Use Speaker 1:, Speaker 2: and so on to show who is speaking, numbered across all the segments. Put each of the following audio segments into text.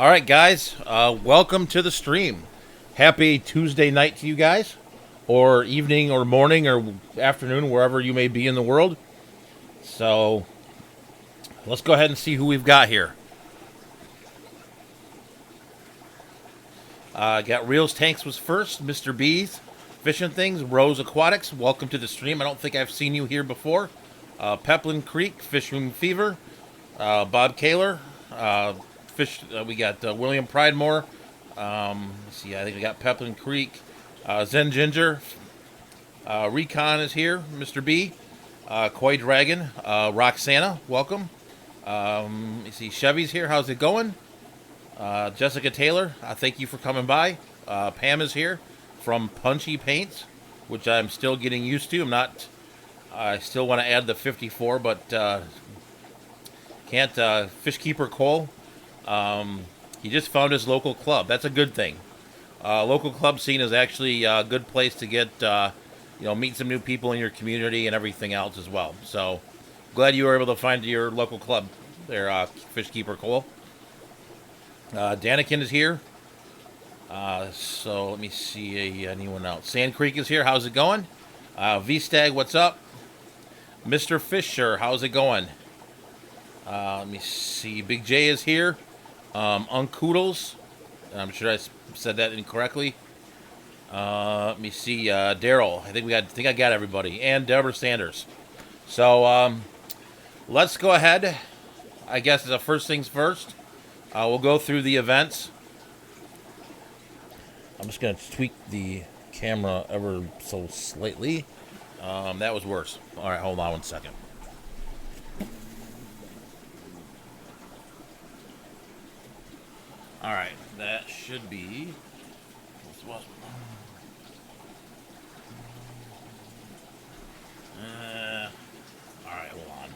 Speaker 1: All right, guys, welcome to the stream. Happy Tuesday night to you guys, or evening, or morning, or afternoon, wherever you may be in the world. So, let's go ahead and see who we've got here. Got Reels Tanks was first, Mr. B's, Fishing Things, Rose Aquatics, welcome to the stream. I don't think I've seen you here before. Peplin Creek, Fish Room Fever, Bob Kaler, we got William Pridemore. Let's see, I think we got Peplin Creek, Zen Ginger, Recon is here, Mr. B, Koi Dragon, Roxana, welcome. You see Chevy's here. How's it going? Jessica Taylor, thank you for coming by. Pam is here from Punchy Paints, which I'm still getting used to. I still want to add the 54, but can't. Fishkeeper Cole, he just found his local club. That's a good thing. Local club scene is actually a good place to get, meet some new people in your community and everything else as well. So glad you were able to find your local club there, Fishkeeper Cole. Danikin is here. So let me see anyone else. Sand Creek is here. How's it going? V-Stag, what's up? Mr. Fisher, how's it going? Let me see. Big J is here. Uncoodles. I'm sure I said that incorrectly. Let me see. Daryl. I think I got everybody. And Deborah Sanders. So let's go ahead. I guess the first things first. We'll go through the events. I'm just going to tweak the camera ever so slightly. That was worse. All right, hold on one second. All right, that should be. All right, hold on.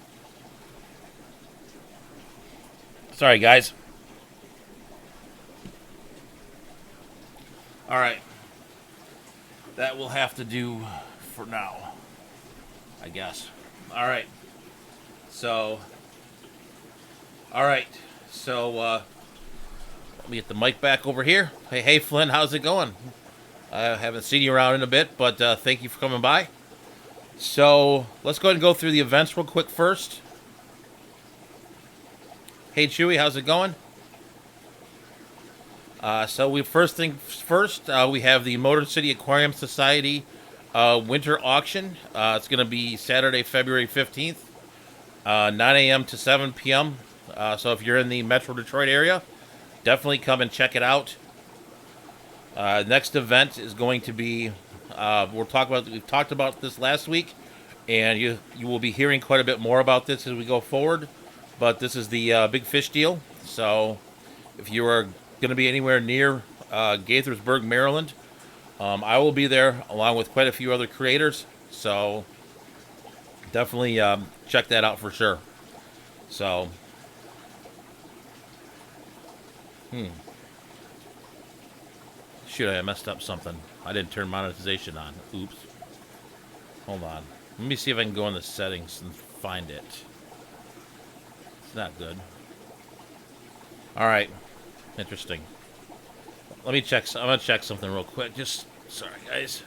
Speaker 1: Sorry, guys. All right. That will have to do for now, I guess. All right. So, let me get the mic back over here. Hey, Flynn, how's it going? I haven't seen you around in a bit, but thank you for coming by. So, let's go ahead and go through the events real quick first. Hey, Chewy, how's it going? First thing first, we have the Motor City Aquarium Society winter auction. It's going to be Saturday, February 15th, 9 a.m. to 7 p.m. So if you're in the Metro Detroit area, definitely come and check it out. Next event is going to be, we've talked about this last week, and you will be hearing quite a bit more about this as we go forward. But this is the Big Fish deal. So if you are going to be anywhere near Gaithersburg, Maryland, I will be there along with quite a few other creators. So definitely check that out for sure. So, shoot, I messed up something. I didn't turn monetization on. Oops. Hold on. Let me see if I can go in the settings and find it. It's not good. All right. Interesting. Let me check. I'm going to check something real quick. Sorry, guys.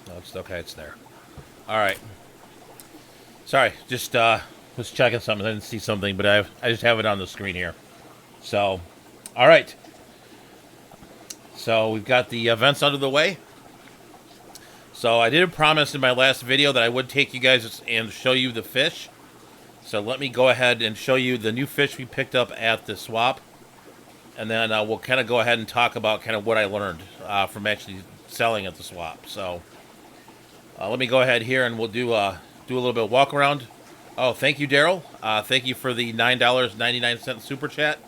Speaker 1: No, it's okay. It's there. All right. Sorry, just was checking something. I didn't see something, but I just have it on the screen here. So, all right. So we've got the events out of the way. So I did promise in my last video that I would take you guys and show you the fish. So let me go ahead and show you the new fish we picked up at the swap. And then we'll kind of go ahead and talk about kind of what I learned from actually selling at the swap. So let me go ahead here and we'll do a little bit of walk around. Oh, thank you, Daryl. Thank you for the $9.99 super chat.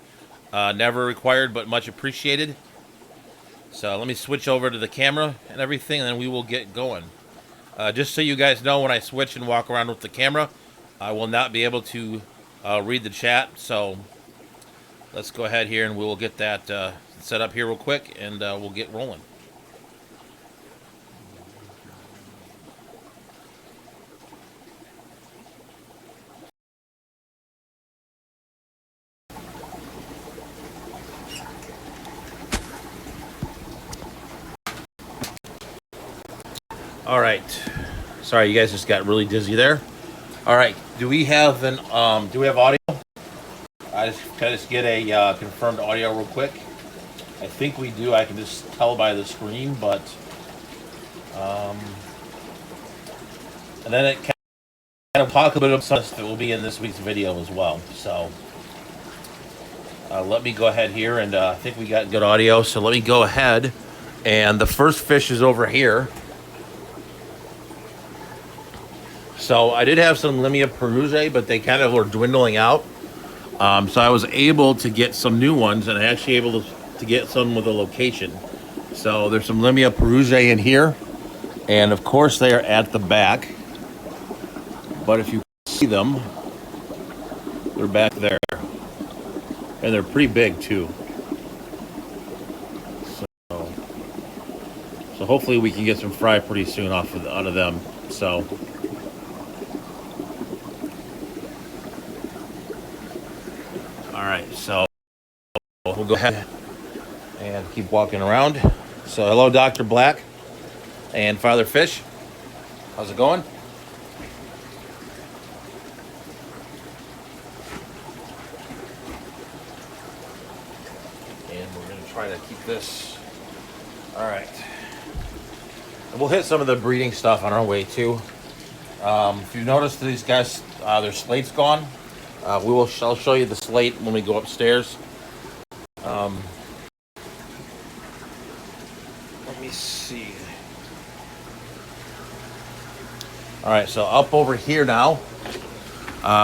Speaker 1: Never required, but much appreciated. So let me switch over to the camera and everything, and then we will get going. Just so you guys know, when I switch and walk around with the camera, I will not be able to read the chat. So let's go ahead here and we'll get that set up here real quick, and we'll get rolling. All right. Sorry, you guys just got really dizzy there. All right. Do we have audio? Can I just get a confirmed audio real quick? I think we do. I can just tell by the screen, but and then it kind of talk a bit of stuff that will be in this week's video as well. So let me go ahead here, and I think we got good audio. So let me go ahead, and the first fish is over here. So I did have some Limia Perusae, but they kind of were dwindling out. So I was able to get some new ones, and I actually able to get some with a location. So there's some Limia Perusae in here, and of course they are at the back. But if you see them, they're back there, and they're pretty big too. So hopefully we can get some fry pretty soon out of them. So. All right, so we'll go ahead and keep walking around. So hello, Dr. Black and Father Fish. How's it going? And we're going to try to keep this. All right. And we'll hit some of the breeding stuff on our way too. If you notice, these guys, their slate's gone. I'll show you the slate when we go upstairs. Let me see. All right, so up over here now,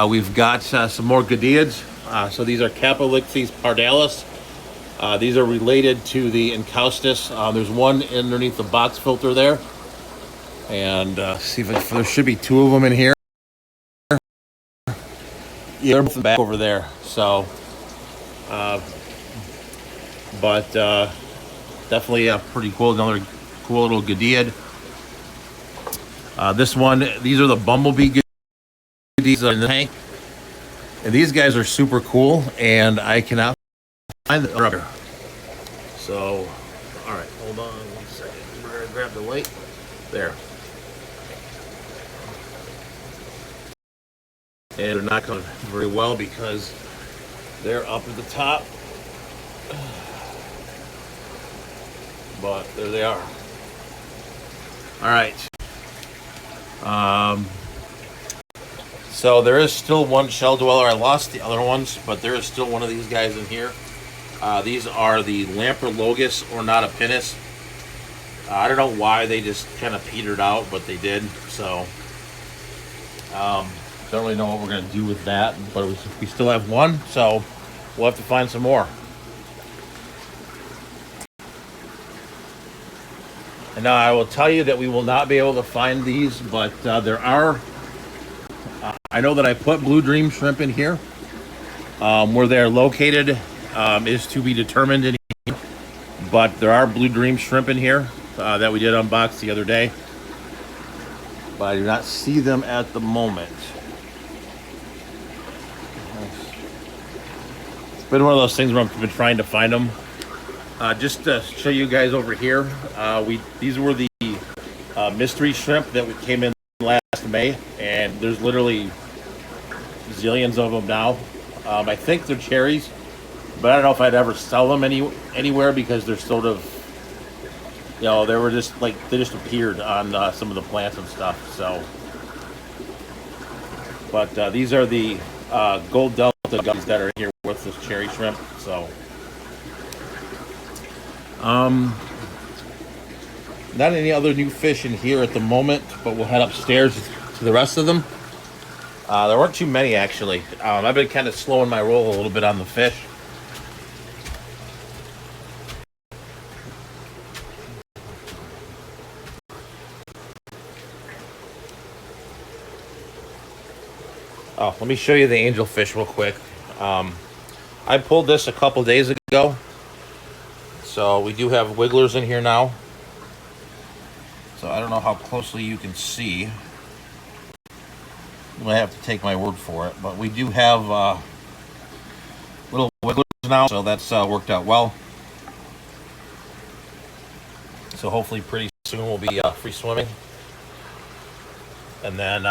Speaker 1: we've got some more Gadiids. So these are Capelixes pardalis. These are related to the Encaustus. There's one underneath the box filter there. And see if there should be two of them in here. Yeah, they're both back over there. So, but definitely pretty cool. Another cool little Gadiid. This one, these are the bumblebee Gadiids in the tank, and these guys are super cool. And I cannot find the rubber. So, all right, hold on 1 second. We're gonna grab the weight there. And they're not going very well because they're up at the top. But there they are. All right. So there is still one shell dweller. I lost the other ones, but there is still one of these guys in here. These are the Lamprologus ornatopinnis. I don't know why they just kind of petered out, but they did. So, don't really know what we're going to do with that, but we still have one, so we'll have to find some more. And now I will tell you that we will not be able to find these, but there are, I know that I put blue dream shrimp in here. Where they're located is to be determined, but there are blue dream shrimp in here that we did unbox the other day. But I do not see them at the moment. It's been one of those things where I've been trying to find them. Just to show you guys over here, these were the mystery shrimp that came in last May, and there's literally zillions of them now. I think they're cherries, but I don't know if I'd ever sell them anywhere because they're sort of, you know, they were just like, they just appeared on some of the plants and stuff. So, but these are the gold delta gummies that are here with this cherry shrimp. So, not any other new fish in here at the moment, but we'll head upstairs to the rest of them. There weren't too many actually. I've been kind of slowing my roll a little bit on the fish. Oh, let me show you the angelfish real quick. I pulled this a couple days ago, so we do have wigglers in here now. So I don't know how closely you can see. You might have to take my word for it, but we do have little wigglers now, so that's worked out well. So hopefully pretty soon we'll be free swimming. And then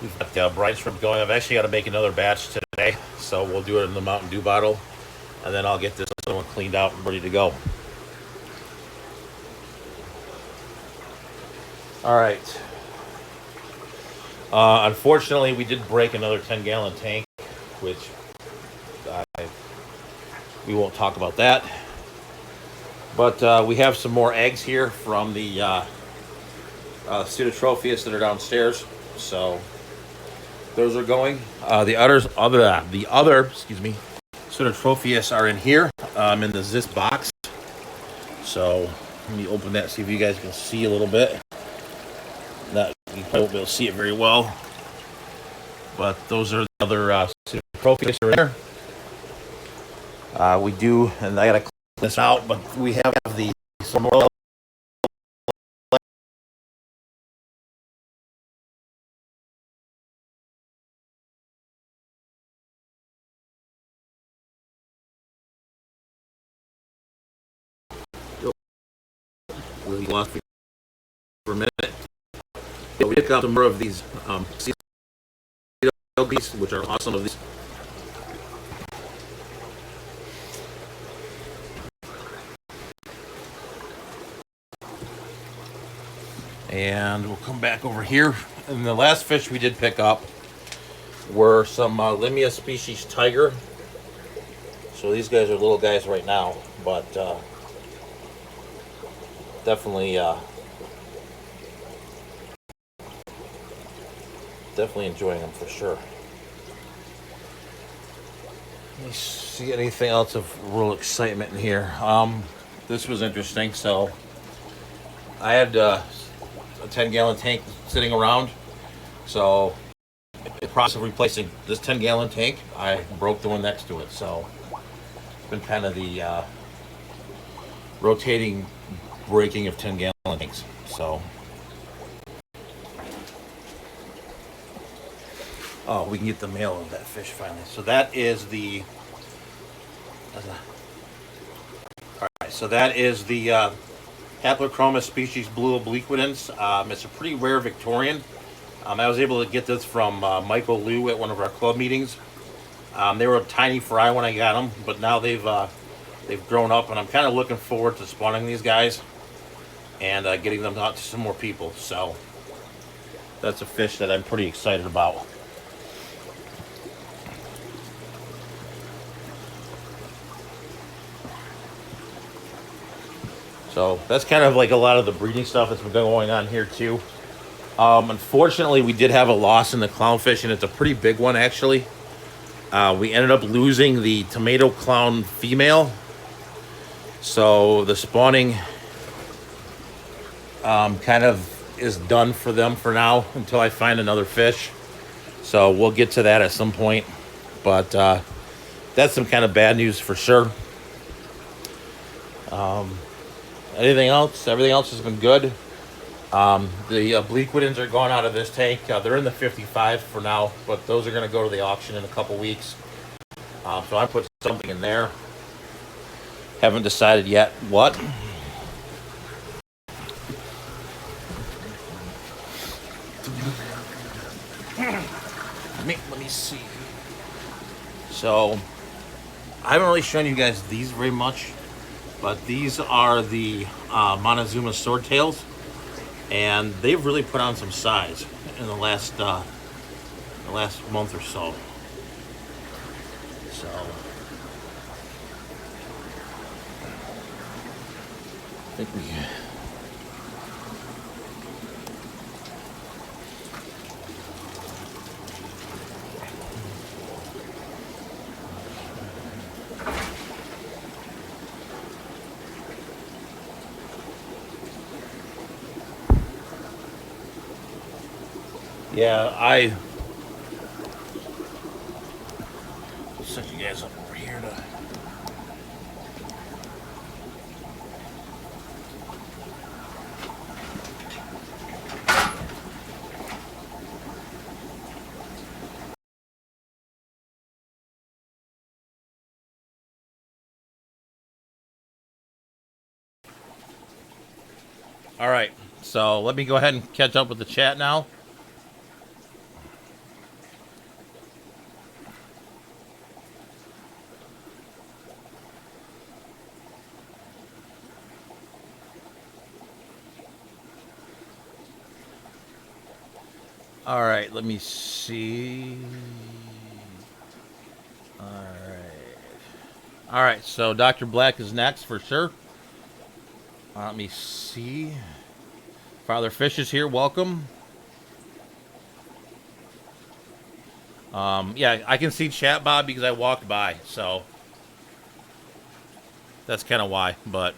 Speaker 1: we've got brine shrimp going. I've actually got to make another batch today, so we'll do it in the Mountain Dew bottle, and then I'll get this one cleaned out and ready to go. All right. Unfortunately, we did break another 10-gallon tank, which we won't talk about that. But we have some more eggs here from the Pseudotropheus that are downstairs. So those are going. The other Pseudotropheus are in here, in this box. So let me open that, see if you guys can see a little bit. Not, you probably won't be able to see it very well, but those are the other Pseudotropheus are in there. We do, and I gotta clean this out, but we have the some more. We lost for a minute. Yeah, we picked up some more of these LPs, which are awesome of these. And we'll come back over here. And the last fish we did pick up were some Limia species tiger. So these guys are little guys right now, but definitely enjoying them for sure. Let me see anything else of real excitement in here. This was interesting. So I had a 10-gallon tank sitting around. So in the process of replacing this 10-gallon tank, I broke the one next to it. So it's been kind of the rotating breaking of 10-gallon tanks. So we can get the male of that fish finally. So that is the so that is the Haplochroma species blue obliquitans. It's a pretty rare Victorian. I was able to get this from Michael Liu at one of our club meetings. They were a tiny fry when I got them, but now they've grown up, and I'm kind of looking forward to spawning these guys and getting them out to some more people. So that's a fish that I'm pretty excited about. So that's kind of like a lot of the breeding stuff that's been going on here too. Unfortunately, we did have a loss in the clownfish, and it's a pretty big one actually. We ended up losing the tomato clown female. So the spawning kind of is done for them for now until I find another fish. So we'll get to that at some point. But that's some kind of bad news for sure. Anything else? Everything else has been good. The obliquitans are going out of this tank. They're in the 55 for now, but those are going to go to the auction in a couple weeks. So I put something in there. Haven't decided yet what. Let me see. So I haven't really shown you guys these very much. But these are the Montezuma swordtails, and they've really put on some size in the last month or so. So I think we. Yeah, All right. So let me go ahead and catch up with the chat now. All right. Let me see. All right. All right. So Dr. Black is next for sure. Let me see. Father Fish is here. Welcome. Yeah, I can see chat, Bob, because I walked by. So that's kind of why. But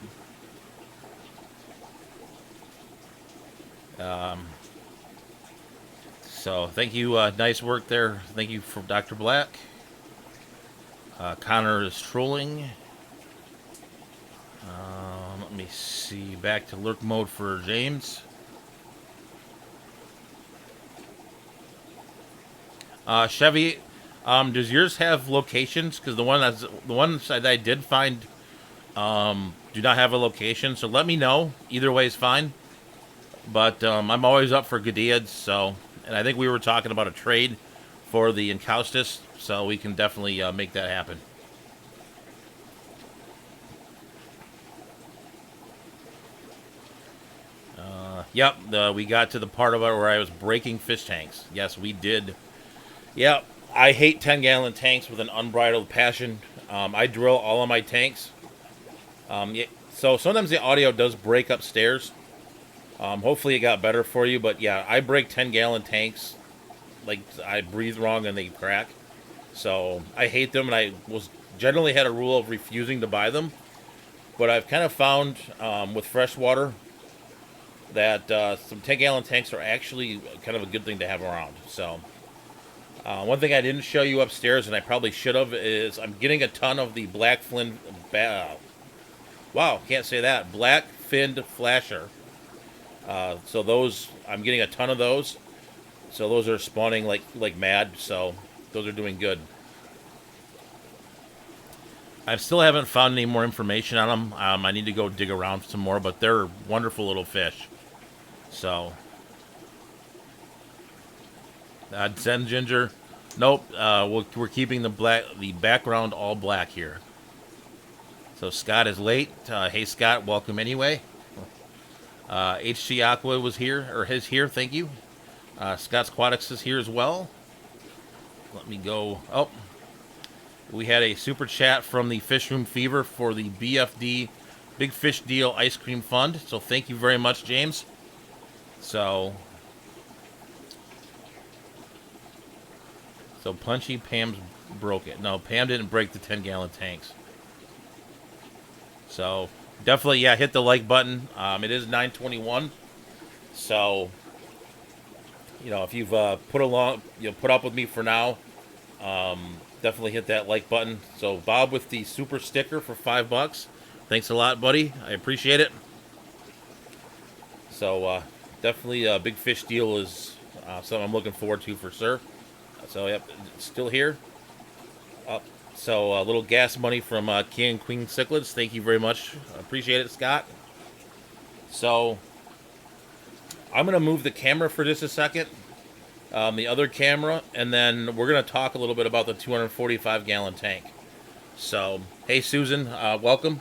Speaker 1: so thank you. Nice work there. Thank you for Dr. Black. Connor is trolling. Let me see. Back to lurk mode for James. Chevy, does yours have locations? Because the ones that I did find do not have a location. So let me know. Either way is fine. But I'm always up for Gadiads. So, and I think we were talking about a trade for the Encaustus. So we can definitely make that happen. Yep, we got to the part of it where I was breaking fish tanks. Yes, we did. Yep, I hate 10-gallon tanks with an unbridled passion. I drill all of my tanks. Yeah, so sometimes the audio does break upstairs. Hopefully it got better for you, but yeah, I break 10-gallon tanks. Like, I breathe wrong and they crack. So I hate them, and I was generally had a rule of refusing to buy them. But I've kind of found with freshwater that some 10-gallon tanks are actually kind of a good thing to have around. So one thing I didn't show you upstairs, and I probably should have, is I'm getting a ton of the Blackfin. Wow, can't say that. Black-finned flasher. So those, I'm getting a ton of those. So those are spawning like mad. So those are doing good. I still haven't found any more information on them. I need to go dig around some more, but they're wonderful little fish. So, Zen Ginger, nope. We're keeping the background all black here. So Scott is late. Hey Scott, welcome anyway. HC Aqua was here, or is here. Thank you. Scott's Aquatics is here as well. Let me go. Oh, we had a super chat from the Fish Room Fever for the BFD Big Fish Deal Ice Cream Fund. So thank you very much, James. So Punchy Pam's broke it. No, Pam didn't break the 10-gallon tanks. So definitely, yeah, hit the like button. It is 9:21. So if you've put up with me for now, definitely hit that like button. So Bob with the super sticker for $5. Thanks a lot, buddy. I appreciate it. So definitely a Big Fish Deal is something I'm looking forward to for sure. So yep, it's still here. So a little gas money from King and Queen Cichlids. Thank you very much. I appreciate it, Scott. So I'm going to move the camera for just a second. The other camera, and then we're going to talk a little bit about the 245-gallon tank. So, hey, Susan, welcome.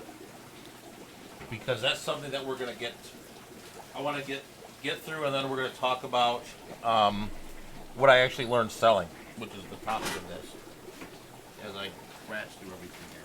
Speaker 1: Because that's something that we're going to I want to get through, and then we're going to talk about what I actually learned selling, which is the topic of this, as I scratch through everything here.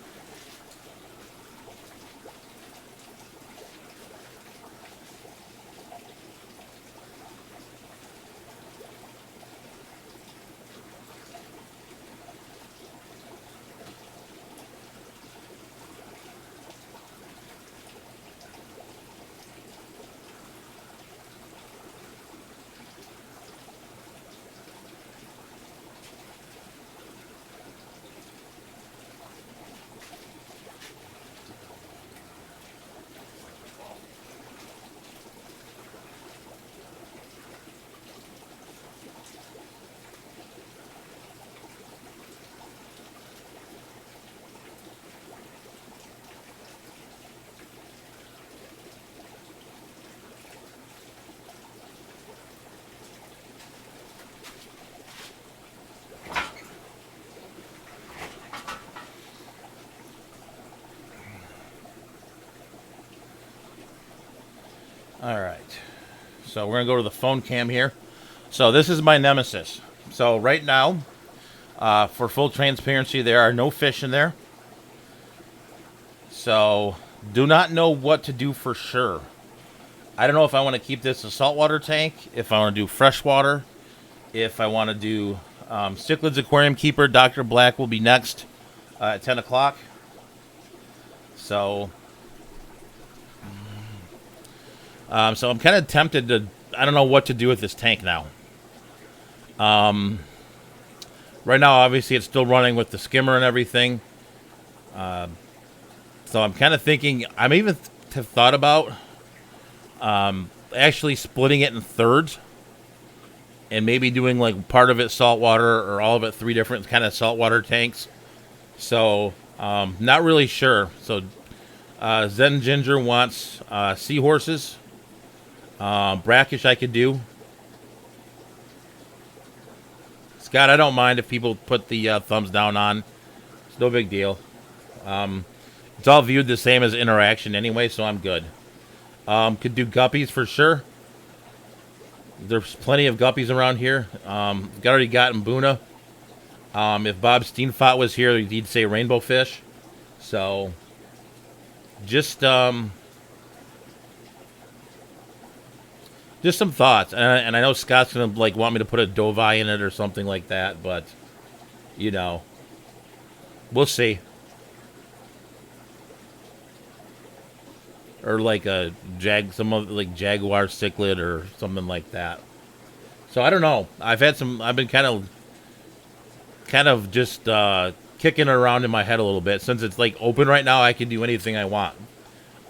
Speaker 1: All right. So we're going to go to the phone cam here. So this is my nemesis. So right now, for full transparency, there are no fish in there. So do not know what to do for sure. I don't know if I want to keep this a saltwater tank, if I want to do freshwater, if I want to do Cichlids Aquarium Keeper. Dr. Black will be next at 10 o'clock. So, so I'm kind of tempted to, I don't know what to do with this tank now. Right now, obviously, it's still running with the skimmer and everything. So I'm kind of thinking, I'm even have thought about actually splitting it in thirds and maybe doing like part of it saltwater or all of it 3 different kind of saltwater tanks. So not really sure. So Zen Ginger wants seahorses. Brackish I could do. Scott, I don't mind if people put the thumbs down on. It's no big deal. It's all viewed the same as interaction anyway, so I'm good. Could do guppies for sure. There's plenty of guppies around here. Already got Mbuna. If Bob Steenfot was here, he'd say rainbow fish. So, just some thoughts. And I know Scott's gonna like want me to put a doveye in it or something like that, but you know, we'll see. Or like a like Jaguar cichlid or something like that. So I don't know. I've been kind of just kicking it around in my head a little bit. Since it's like open right now, I can do anything I want.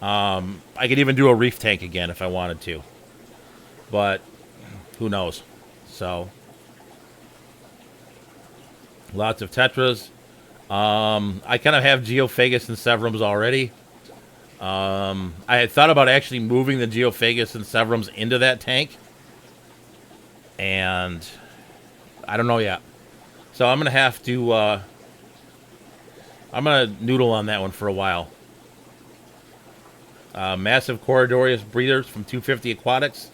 Speaker 1: I could even do a reef tank again if I wanted to. But who knows? So lots of tetras. I kind of have Geophagus and Severums already. I had thought about actually moving the Geophagus and Severums into that tank. And I don't know yet. So I'm going to have to, I'm going to noodle on that one for a while. Massive Corridorius breeders from 250 Aquatics.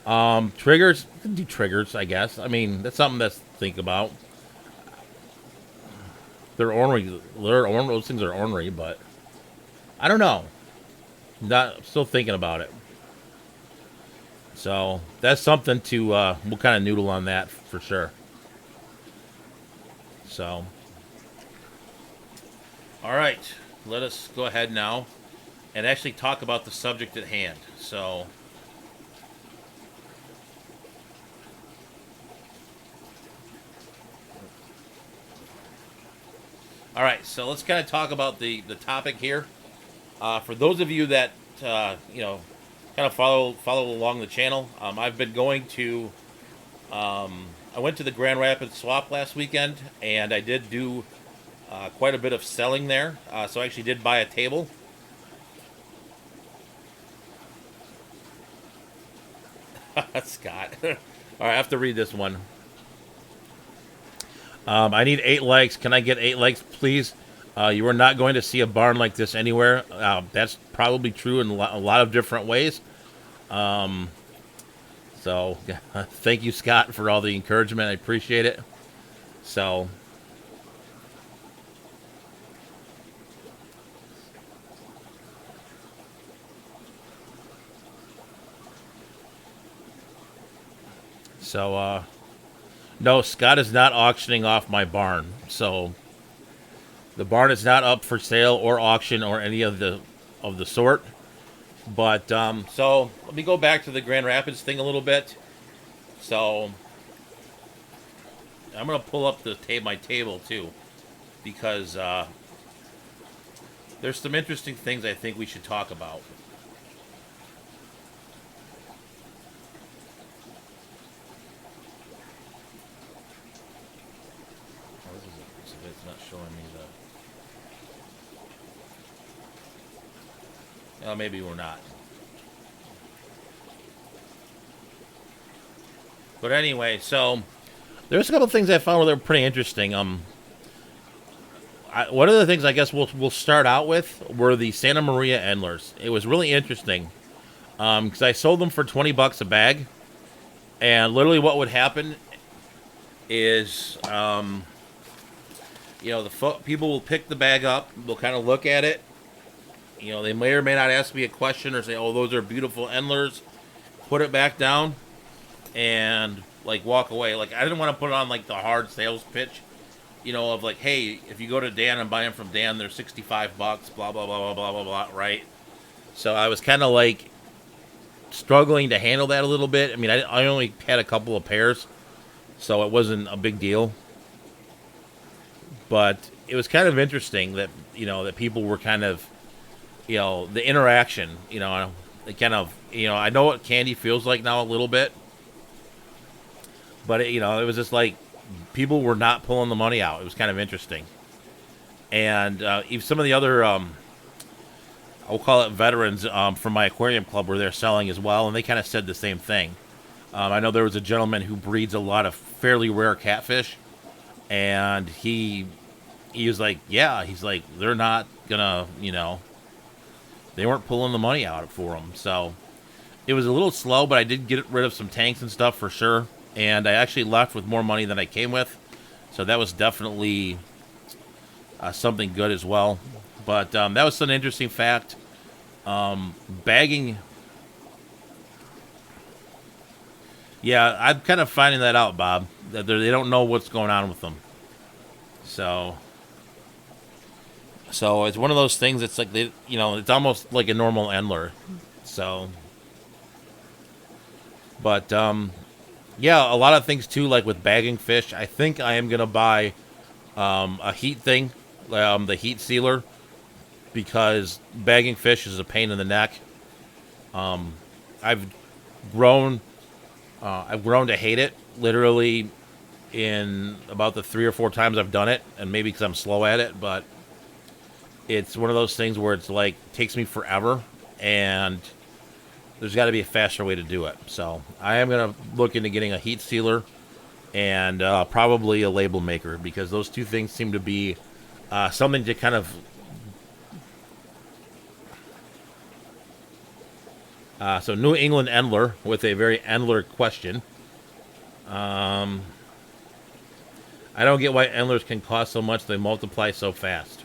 Speaker 1: Triggers, you can do triggers, I guess. I mean, that's something to think about. They're ornery. Those things are ornery, but I don't know. Still thinking about it. So that's something to we'll kind of noodle on that for sure. So, all right, let us go ahead now and actually talk about the subject at hand. So, all right, so let's kind of talk about the topic here. For those of you that you know, kind of follow along the channel, I've been going to. I went to the Grand Rapids Swap last weekend, and I did do quite a bit of selling there. So I actually did buy a table. Scott. All right, I have to read this one. I need 8 likes. Can I get 8 likes, please? You are not going to see a barn like this anywhere. That's probably true in a lot of different ways. So, thank you, Scott, for all the encouragement. I appreciate it. So, no, Scott is not auctioning off my barn. So, the barn is not up for sale or auction or any of the sort. But, so, let me go back to the Grand Rapids thing a little bit. So, I'm going to pull up my table, too. Because, there's some interesting things I think we should talk about. Oh, it's not showing me the... Oh, maybe we're not. But anyway, so there's a couple things I found that were pretty interesting. One of the things I guess we'll start out with were the Santa Maria Endlers. It was really interesting. Because I sold them for 20 bucks a bag, and literally what would happen is, the people will pick the bag up, they'll kind of look at it. They may or may not ask me a question or say, "Oh, those are beautiful endlers." Put it back down and like walk away. Like I didn't want to put on like the hard sales pitch, of like, "Hey, if you go to Dan and buy them from Dan, they're 65 bucks." Blah blah blah blah blah blah blah. Right. So I was kind of like struggling to handle that a little bit. I mean, I only had a couple of pairs, so it wasn't a big deal. But it was kind of interesting that that people were kind of the interaction. It kind of I know what candy feels like now a little bit, but it was just like people were not pulling the money out. It was kind of interesting, and even some of the other I'll call it veterans from my aquarium club were there selling as well, and they kind of said the same thing. I know there was a gentleman who breeds a lot of fairly rare catfish, and he was like, yeah, he's like, they're not gonna, they weren't pulling the money out for them. So it was a little slow, but I did get rid of some tanks and stuff for sure, and I actually left with more money than I came with. So that was definitely something good as well. But that was an interesting fact. Bagging. Yeah, I'm kind of finding that out, Bob. That they don't know what's going on with them. So it's one of those things. It's like it's almost like a normal endler. So, but yeah, a lot of things too. Like with bagging fish, I think I am gonna buy a heat thing, the heat sealer, because bagging fish is a pain in the neck. I've grown to hate it. Literally, in about the 3 or 4 times I've done it, and maybe because I'm slow at it, but it's one of those things where it's like takes me forever, and there's got to be a faster way to do it. So I am gonna look into getting a heat sealer and probably a label maker, because those two things seem to be something to kind of. So New England Endler with a very Endler question. I don't get why Endlers can cost so much. They multiply so fast.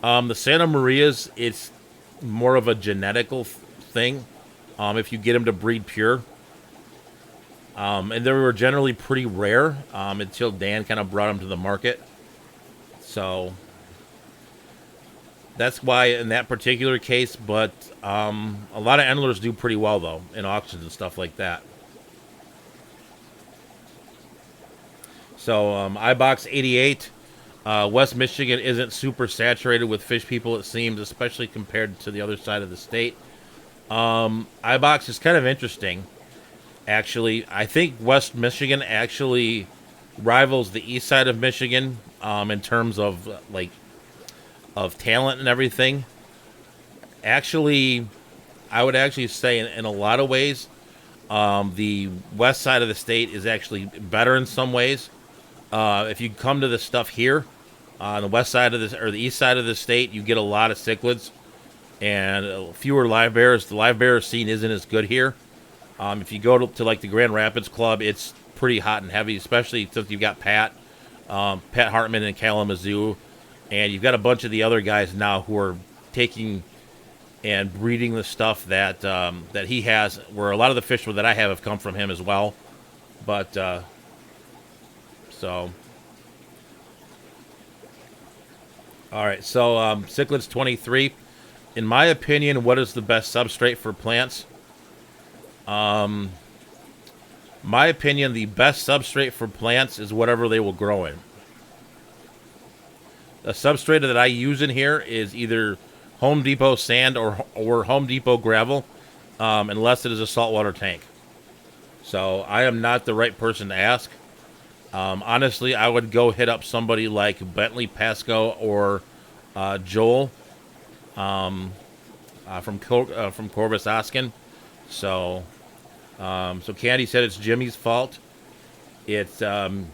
Speaker 1: The Santa Marias, it's more of a genetical thing. If you get them to breed pure. And they were generally pretty rare until Dan kind of brought them to the market. So that's why in that particular case, but a lot of Endlers do pretty well, though, in auctions and stuff like that. So iBox 88, West Michigan isn't super saturated with fish people, it seems, especially compared to the other side of the state. iBox is kind of interesting, actually. I think West Michigan actually rivals the east side of Michigan in terms of of talent and everything. Actually, I would actually say in a lot of ways, the west side of the state is actually better in some ways. If you come to the stuff here on the west side of this or the east side of the state, you get a lot of cichlids and fewer live bears. The live bear scene isn't as good here. If you go to like the Grand Rapids Club, it's pretty hot and heavy, especially since you've got Pat Hartman in Kalamazoo, and you've got a bunch of the other guys now who are taking and breeding the stuff that that he has, where a lot of the fish that I have come from him as well. But so, all right. So cichlids 23. In my opinion, what is the best substrate for plants? My opinion, the best substrate for plants is whatever they will grow in. The substrate that I use in here is either Home Depot sand or Home Depot gravel, unless it is a saltwater tank. So I am not the right person to ask. Honestly, I would go hit up somebody like Bentley Pasco or Joel from Corvus Askin. So Candy said it's Jimmy's fault. It's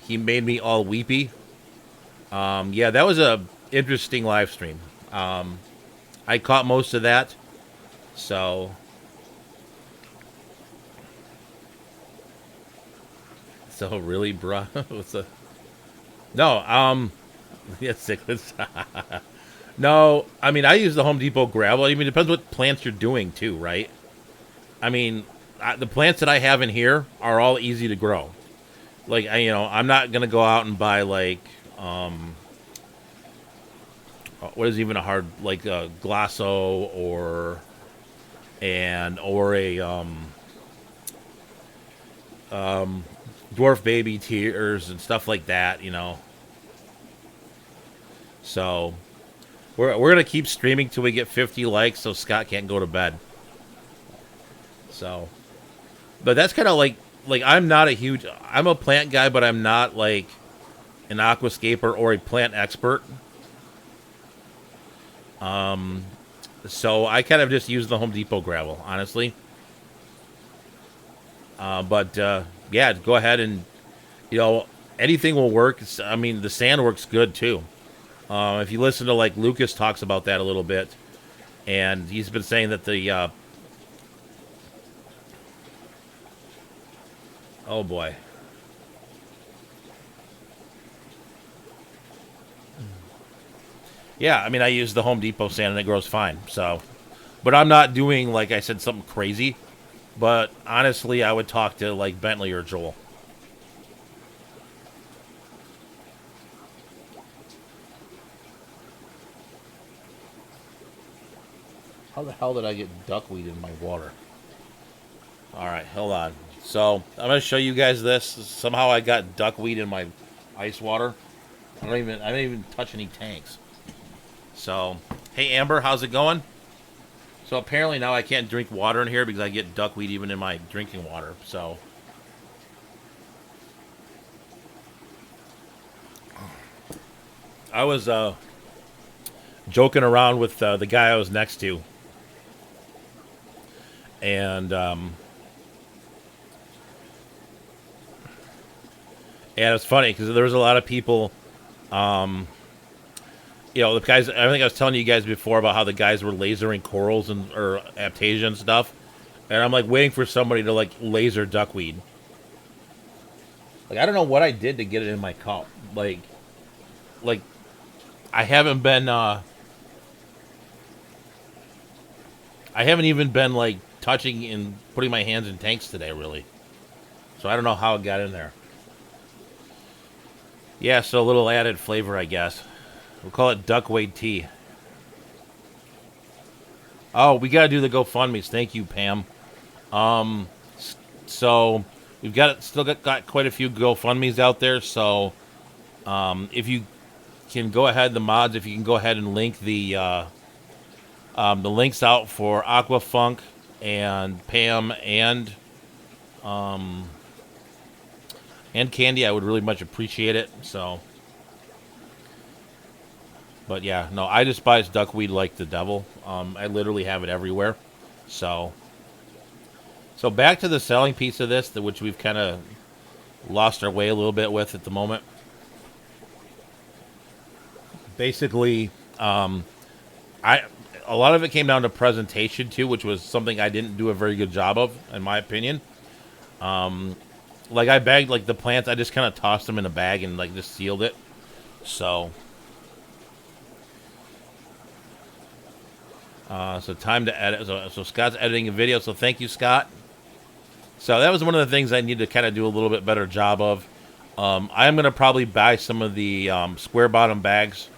Speaker 1: he made me all weepy. Yeah, that was a interesting live stream. I caught most of that, so So really, bruh, what's the? No, yeah, cichlids. No, I mean I use the Home Depot gravel. I mean it depends what plants you're doing too, right? I mean the plants that I have in here are all easy to grow. Like I'm not gonna go out and buy like um, what is even a hard like a glasso or a dwarf baby tears and stuff like that. So we're gonna keep streaming till we get 50 likes, so Scott can't go to bed. So, but that's kind of like I'm a plant guy, but I'm not like an aquascaper or a plant expert. So I kind of just use the Home Depot gravel, honestly. But yeah, go ahead and you know anything will work. I mean, the sand works good too. If you listen to like Lucas talks about that a little bit, and he's been saying that the oh boy, yeah. I mean, I use the Home Depot sand and it grows fine. So, but I'm not doing like I said something crazy. But honestly, I would talk to like Bentley or Joel. How the hell did I get duckweed in my water? All right, hold on. So I'm gonna show you guys this. Somehow I got duckweed in my ice water. I didn't even touch any tanks. So hey Amber, how's it going? So apparently now I can't drink water in here because I get duckweed even in my drinking water. So I was joking around with the guy I was next to, and it's funny because there was a lot of people. The guys. I think I was telling you guys before about how the guys were lasering corals and or aptasia and stuff, and I'm like waiting for somebody to like laser duckweed. Like I don't know what I did to get it in my cup. Like I haven't been. I haven't even been like touching and putting my hands in tanks today, really. So I don't know how it got in there. Yeah, so a little added flavor, I guess. We'll call it duckweed tea. Oh, we gotta do the GoFundMe's. Thank you, Pam. So we've got quite a few GoFundMe's out there. So if you can go ahead, the mods, if you can go ahead and link the links out for Aquafunk and Pam and Candy, I would really much appreciate it. So, but yeah, no, I despise duckweed like the devil. I literally have it everywhere. So, so back to the selling piece of this, which we've kind of lost our way a little bit with at the moment. Basically, I a lot of it came down to presentation too, which was something I didn't do a very good job of, in my opinion. Like I bagged like the plants, I just kind of tossed them in a bag and like just sealed it. So, so time to edit. So Scott's editing a video. So thank you, Scott. So that was one of the things I need to kind of do a little bit better job of. I am going to probably buy some of the square bottom bags,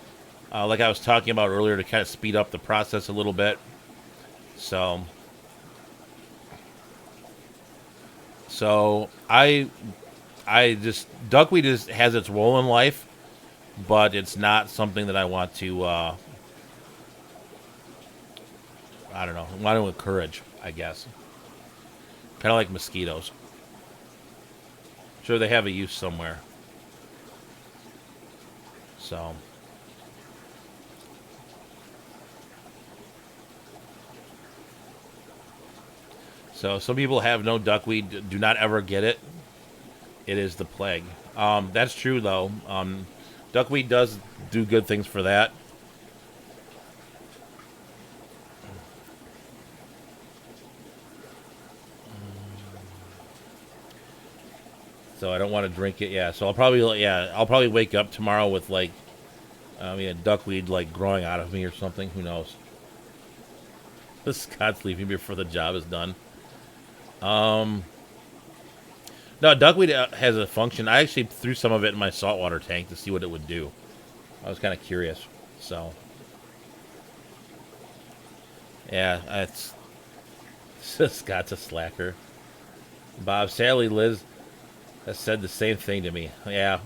Speaker 1: like I was talking about earlier, to kind of speed up the process a little bit. So, I just duckweed has its role in life, but it's not something that I want to. I don't know. Want to encourage, I guess. Kind of like mosquitoes. Sure, they have a use somewhere. So. So some people have no duckweed. Do not ever get it. It is the plague. That's true though. Duckweed does do good things for that. So I don't want to drink it. Yeah. So I'll probably wake up tomorrow with like, duckweed like growing out of me or something. Who knows? Scott's leaving before the job is done. Um, no, duckweed has a function. I actually threw some of it in my saltwater tank to see what it would do. I was kind of curious. So, yeah, it's Scott's a slacker. Bob, sadly, Liz has said the same thing to me. Yeah,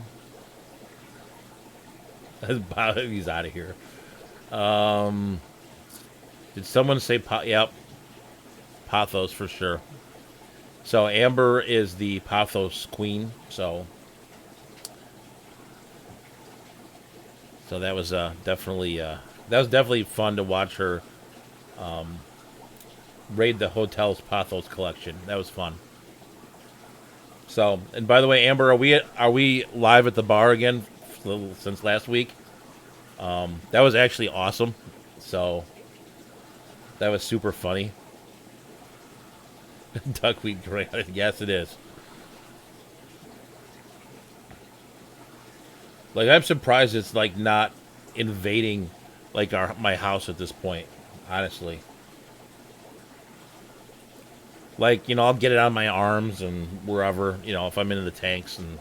Speaker 1: Bob, he's out of here. Um, did someone say Yep, Pothos for sure. So Amber is the Pothos queen. So that was definitely fun to watch her raid the hotel's Pothos collection. That was fun. So, and by the way, Amber, are we live at the bar again since last week? That was actually awesome. So that was super funny. Duckweed grant. Yes, it is. Like I'm surprised it's like not invading like my house at this point. Honestly, like I'll get it on my arms and wherever if I'm in the tanks and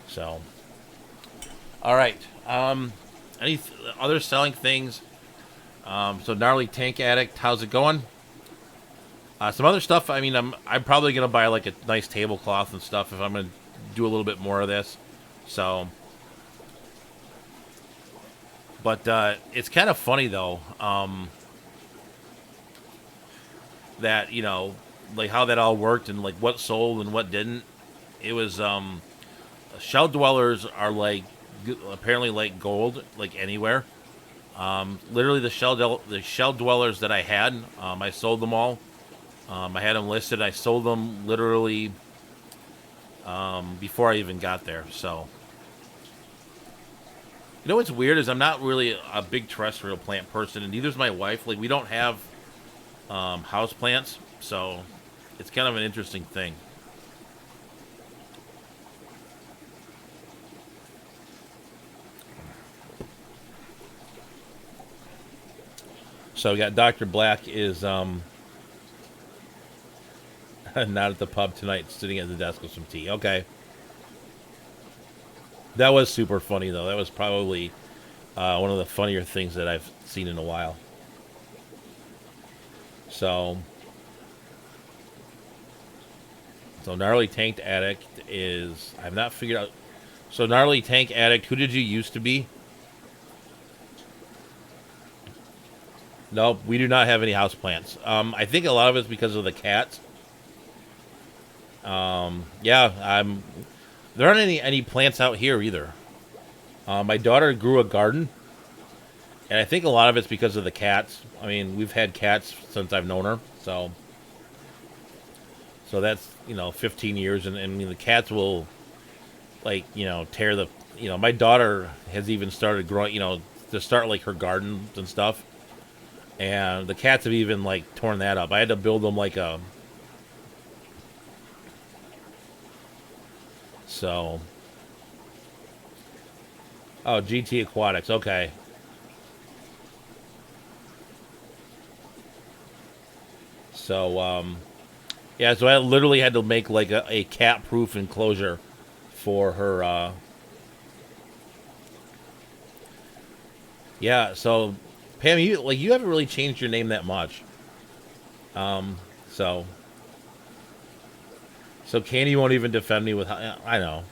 Speaker 1: so. All right. Any other selling things? So gnarly tank addict. How's it going? Some other stuff. I mean, I'm probably gonna buy like a nice tablecloth and stuff if I'm gonna do a little bit more of this. So, but it's kind of funny though that like how that all worked and like what sold and what didn't. It was shell dwellers are like apparently like gold like anywhere. Literally the shell dwellers that I had, I sold them all. I had them listed. I sold them literally before I even got there. So, what's weird is I'm not really a big terrestrial plant person, and neither is my wife. Like we don't have house plants, so it's kind of an interesting thing. So we got Dr. Black is not at the pub tonight, sitting at the desk with some tea. Okay. That was super funny, though. That was probably one of the funnier things that I've seen in a while. So Gnarly Tank Addict is... I've not figured out... So Gnarly Tank Addict, who did you used to be? Nope, we do not have any houseplants. I think a lot of it's because of the cats. Yeah, there aren't any plants out here either. My daughter grew a garden, and I think a lot of it's because of the cats. I mean, we've had cats since I've known her, so that's 15 years, and I mean the cats will like tear the my daughter has even started growing to start like her gardens and stuff, and the cats have even like torn that up. I had to build them like a So, oh, GT Aquatics, okay. So, yeah, so I literally had to make like a cat-proof enclosure for her. Yeah, so Pam, you haven't really changed your name that much. So Candy won't even defend me with. I know.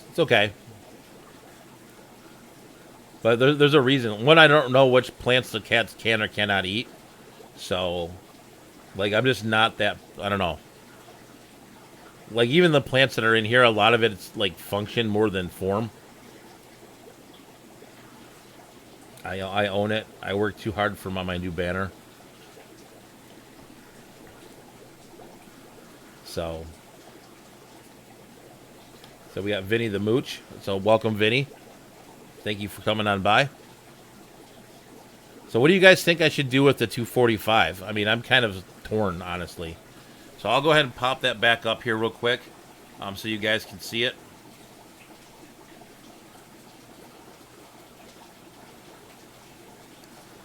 Speaker 1: It's okay. But there's a reason. One, I don't know which plants the cats can or cannot eat. So, like, I'm just not that. I don't know. Like, even the plants that are in here, a lot of it's like function more than form. I own it. I worked too hard for my new banner. So we got Vinny the Mooch. So welcome, Vinny. Thank you for coming on by. So what do you guys think I should do with the 245? I mean, I'm kind of torn, honestly. So I'll go ahead and pop that back up here real quick, so you guys can see it.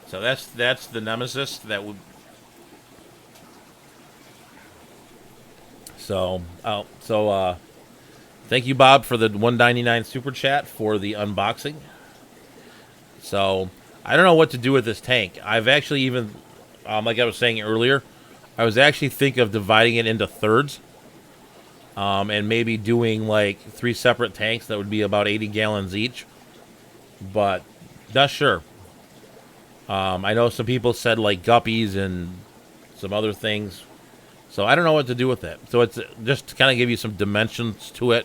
Speaker 1: So that's the Nemesis that would. So thank you, Bob, for the 199 super chat for the unboxing. So I don't know what to do with this tank. I've actually even, like I was saying earlier, I was actually thinking of dividing it into thirds, and maybe doing like 3 separate tanks that would be about 80 gallons each. But not sure. I know some people said like guppies and some other things. So I don't know what to do with it. So it's just to kind of give you some dimensions to it.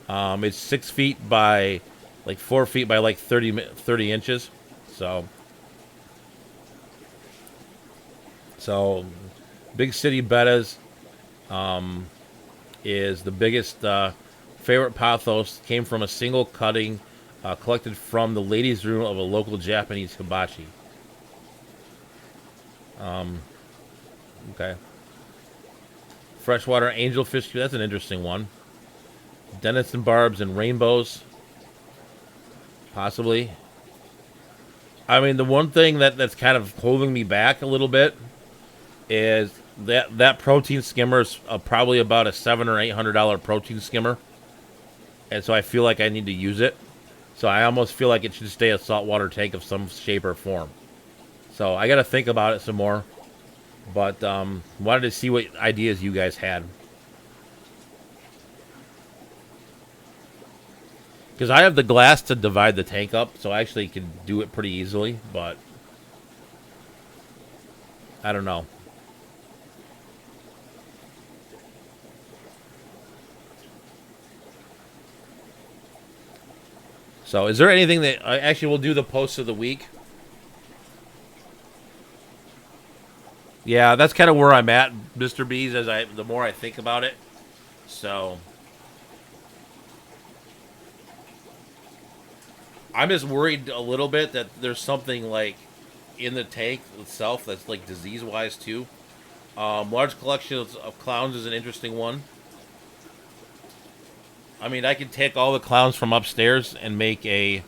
Speaker 1: It's 6 feet by like 4 feet by like 30 inches. So Big City Bettas is the biggest favorite pathos. Came from a single cutting collected from the ladies' room of a local Japanese hibachi. Okay. Freshwater angelfish. That's an interesting one. Denison barbs and rainbows. Possibly. I mean, the one thing that's kind of holding me back a little bit is that protein skimmer is probably about a $700 or $800 protein skimmer, and so I feel like I need to use it. So I almost feel like it should stay a saltwater tank of some shape or form. So I got to think about it some more, but wanted to see what ideas you guys had. Because I have the glass to divide the tank up, so I actually can do it pretty easily, but I don't know. So is there anything that... actually, we'll do the post of the week. Yeah, that's kind of where I'm at, Mr. B's, the more I think about it. So I'm just worried a little bit that there's something like in the tank itself that's like disease-wise too. Large collection of clowns is an interesting one. I mean, I could take all the clowns from upstairs and make like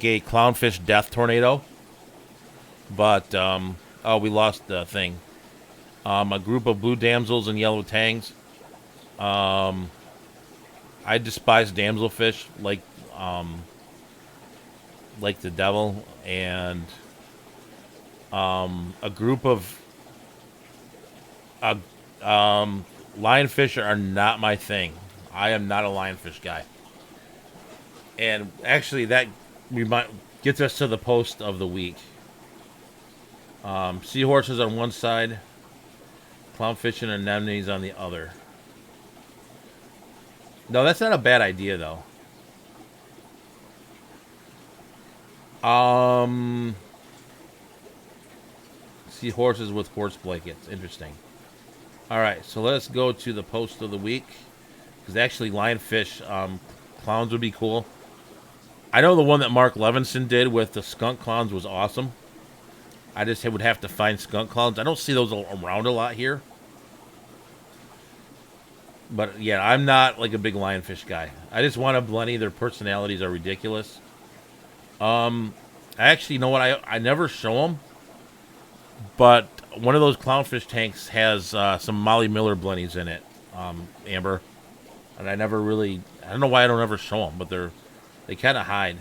Speaker 1: a clownfish death tornado. But oh, we lost the thing. A group of blue damsels and yellow tangs. I despise damselfish like the devil, and a group of lionfish are not my thing. I am not a lionfish guy. And actually, that gets us to the post of the week. Seahorses on one side, clownfish and anemones on the other. No, that's not a bad idea, though. Seahorses with horse blankets. Interesting. Alright, so let's go to the post of the week. Because actually, lionfish clowns would be cool. I know the one that Mark Levinson did with the skunk clowns was awesome. I just would have to find skunk clowns. I don't see those around a lot here. But yeah, I'm not like a big lionfish guy. I just want a blenny. Their personalities are ridiculous. Actually, you know what? I never show them. But one of those clownfish tanks has some Molly Miller blennies in it, Amber. And I never really... I don't know why I don't ever show them, but they kind of hide.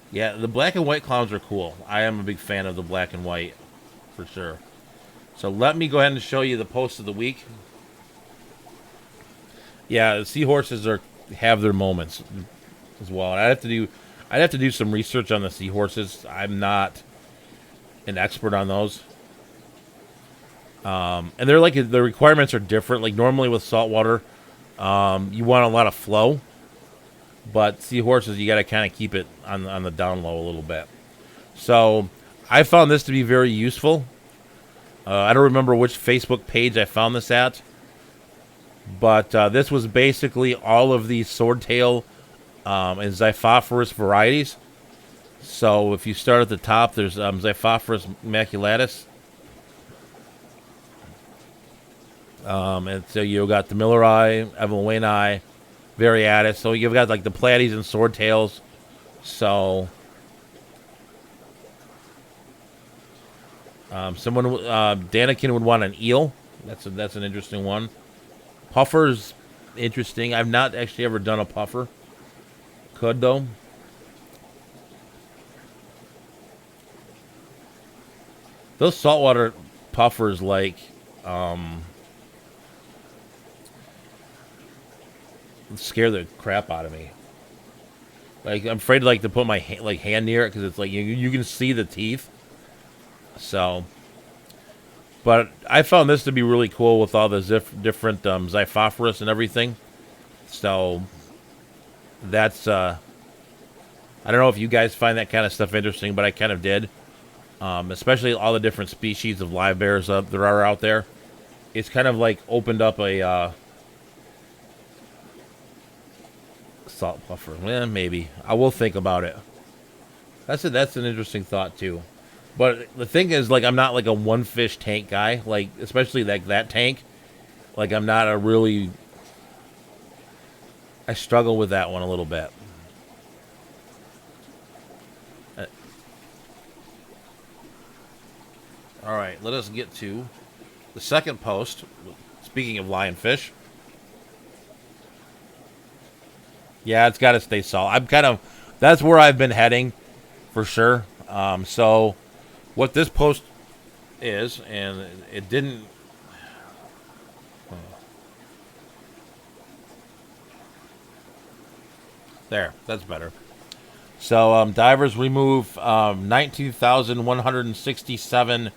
Speaker 1: Yeah, the black and white clowns are cool. I am a big fan of the black and white, for sure. So let me go ahead and show you the post of the week. Yeah, the seahorses have their moments as well. And I'd have to do some research on the seahorses. I'm not an expert on those. And they're like, the requirements are different. Like normally with saltwater, you want a lot of flow. But seahorses, you got to kind of keep it on the down low a little bit. So I found this to be very useful. I don't remember which Facebook page I found this at. But this was basically all of the swordtail and Xiphophorus varieties. So if you start at the top, there's Xiphophorus maculatus. And so you got the Milleri, Evelwanii, Variatus. So you've got like the Platies and Swordtails. So Danikin would want an eel. That's an interesting one. Puffer's interesting. I've not actually ever done a puffer. Could though. Those saltwater puffers scare the crap out of me. Like I'm afraid to put my hand near it because it's like you can see the teeth. So, but I found this to be really cool with all the different Xiphophorus and everything. So that's I don't know if you guys find that kind of stuff interesting, but I kind of did. Especially all the different species of live bears there are out there. It's kind of like opened up a salt puffer. Maybe I will think about it. That's an interesting thought too. But the thing is, I'm not like a one fish tank guy. Like especially like that tank. Like I'm not a really. I struggle with that one a little bit. All right, let us get to the second post. Speaking of lionfish. Yeah, it's got to stay salt. That's where I've been heading for sure. So what this post is, and it didn't. There, that's better. So divers remove 19,167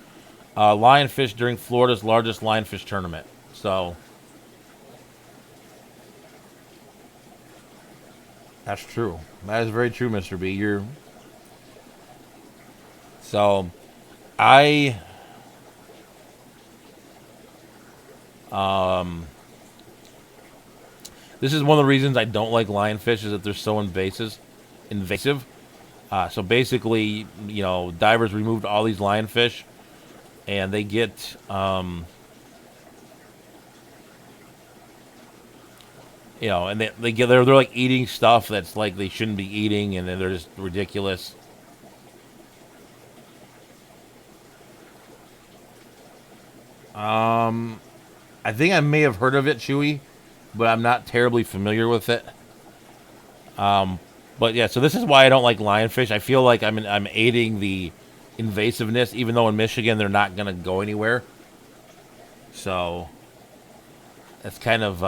Speaker 1: lionfish during Florida's largest lionfish tournament. So that's true. That is very true, Mr. B. So I this is one of the reasons I don't like lionfish is that they're so invasive. So basically, divers removed all these lionfish, and they get and they're like eating stuff that's like they shouldn't be eating, and then they're just ridiculous. I think I may have heard of it, Chewy, but I'm not terribly familiar with it. But yeah, so this is why I don't like lionfish. I feel like I'm aiding the invasiveness, even though in Michigan they're not gonna go anywhere. So that's kind of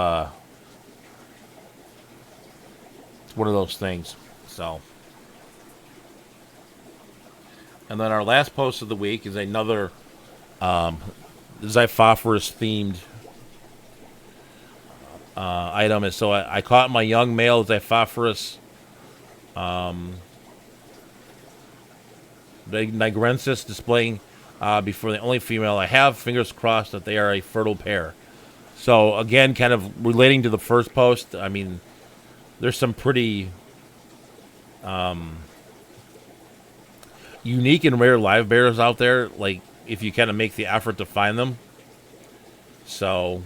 Speaker 1: it's one of those things. So, and then our last post of the week is another Xiphophorus themed item. And so I caught my young male Xiphophorus nigrensis displaying before the only female I have. Fingers crossed that they are a fertile pair. So again, kind of relating to the first post, I mean, there's some pretty unique and rare live bears out there, like if you kind of make the effort to find them. So,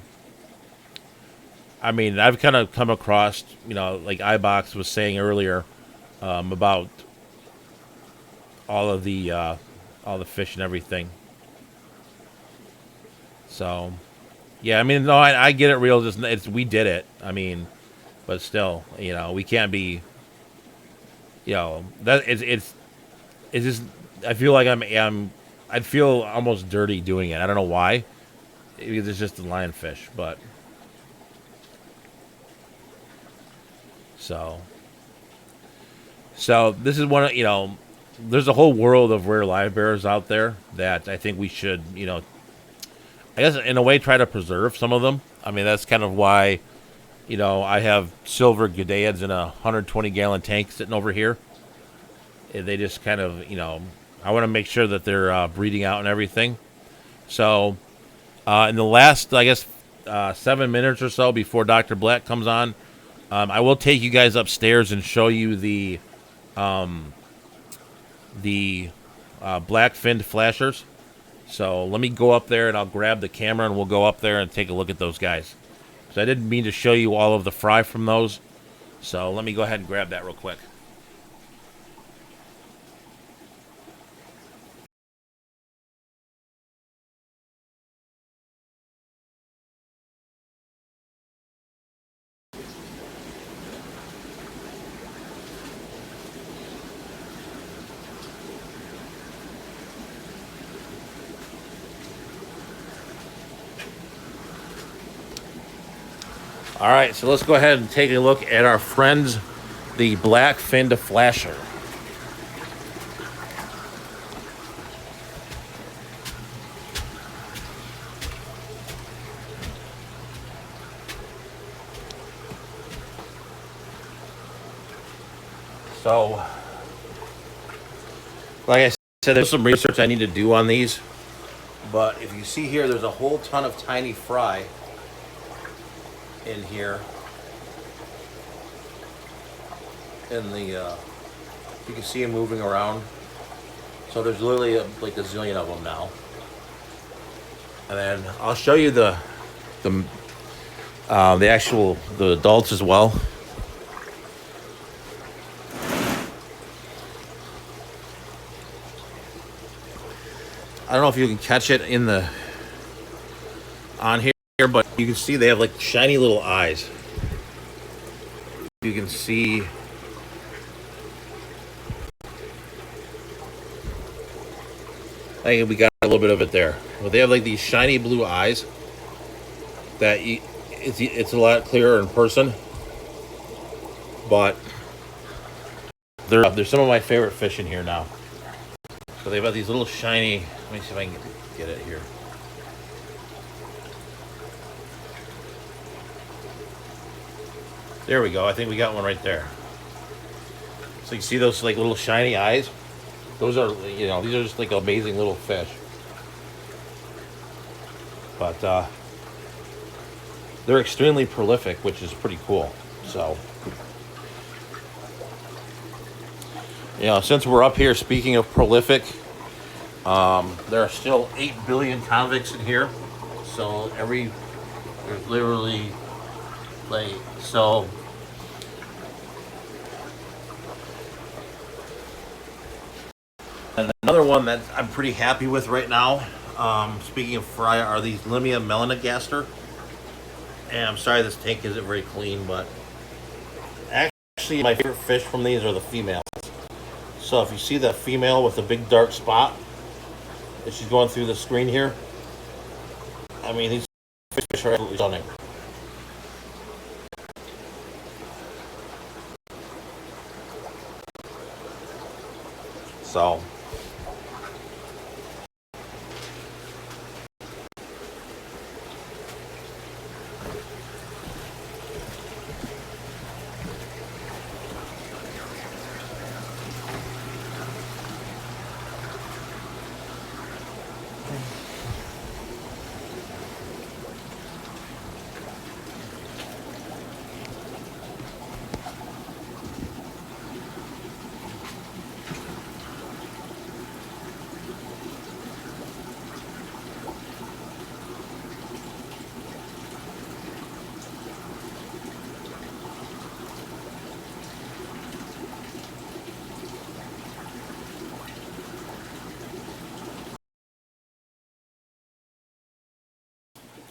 Speaker 1: I mean, I've kind of come across, like iBox was saying earlier, about all the fish and everything. So, yeah, I mean, no, I get it real. We did it. I mean, but still, we can't be, that it's just, I feel like I'd feel almost dirty doing it. I don't know why. Because it's just a lionfish, but so this is one of, there's a whole world of rare live bears out there that I think we should, I guess in a way try to preserve some of them. I mean, that's kind of why, I have silver Gudaids in a 120-gallon tank sitting over here. They just kind of, I want to make sure that they're breeding out and everything. So in the last, I guess, 7 minutes or so before Dr. Black comes on, I will take you guys upstairs and show you the the black-finned flashers. So let me go up there and I'll grab the camera and we'll go up there and take a look at those guys. So I didn't mean to show you all of the fry from those. So let me go ahead and grab that real quick. All right, so let's go ahead and take a look at our friends, the black-finned flasher. So, like I said, there's some research I need to do on these. But if you see here, there's a whole ton of tiny fry in here. In the, you can see them moving around. So there's literally like a zillion of them now. And then I'll show you the adults as well. I don't know if you can catch it on here, but you can see they have like shiny little eyes. You can see I think we got a little bit of it there. But they have like these shiny blue eyes that it's a lot clearer in person. But they're some of my favorite fish in here now. So they've got these little shiny. Let me see if I can get it here. There we go. I think we got one right there. So you see those like little shiny eyes? Those are, these are just like amazing little fish. But they're extremely prolific, which is pretty cool. So, since we're up here, speaking of prolific, there are still 8 billion convicts in here. So there's literally And another one that I'm pretty happy with right now, speaking of fry, are these Limia melanogaster. And I'm sorry this tank isn't very clean, but actually my favorite fish from these are the females. So if you see that female with a big dark spot, that she's going through the screen here, I mean, these fish are absolutely stunning. So,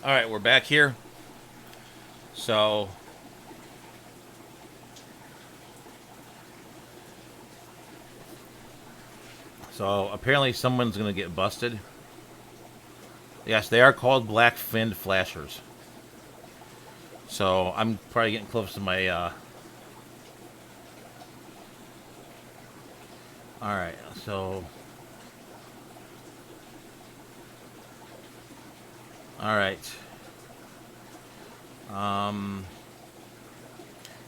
Speaker 1: all right, we're back here. So apparently someone's going to get busted. Yes, they are called black-finned flashers. So I'm probably getting close to my... Alright, so... Alright.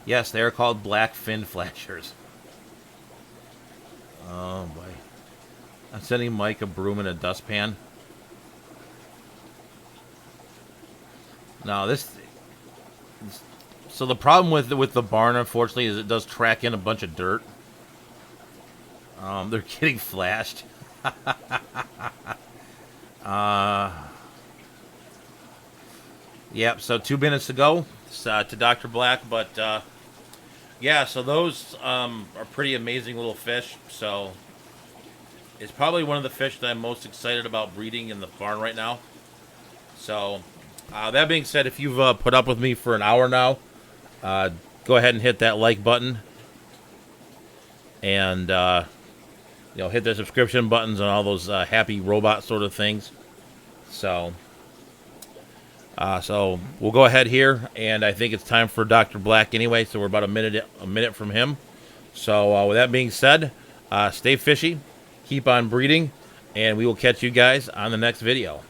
Speaker 1: Yes, they are called black-finned flashers. Oh, boy. I'm sending Mike a broom and a dustpan. Now, so the problem with the barn, unfortunately, is it does track in a bunch of dirt. They're getting flashed. uh, yep. So 2 minutes to go to Dr. Black, but yeah. So those are pretty amazing little fish. So it's probably one of the fish that I'm most excited about breeding in the barn right now. So that being said, if you've put up with me for an hour now, go ahead and hit that like button, and hit the subscription buttons and all those happy robot sort of things. So we'll go ahead here, and I think it's time for Dr. Black anyway. So we're about a minute from him. So with that being said, stay fishy, keep on breeding, and we will catch you guys on the next video.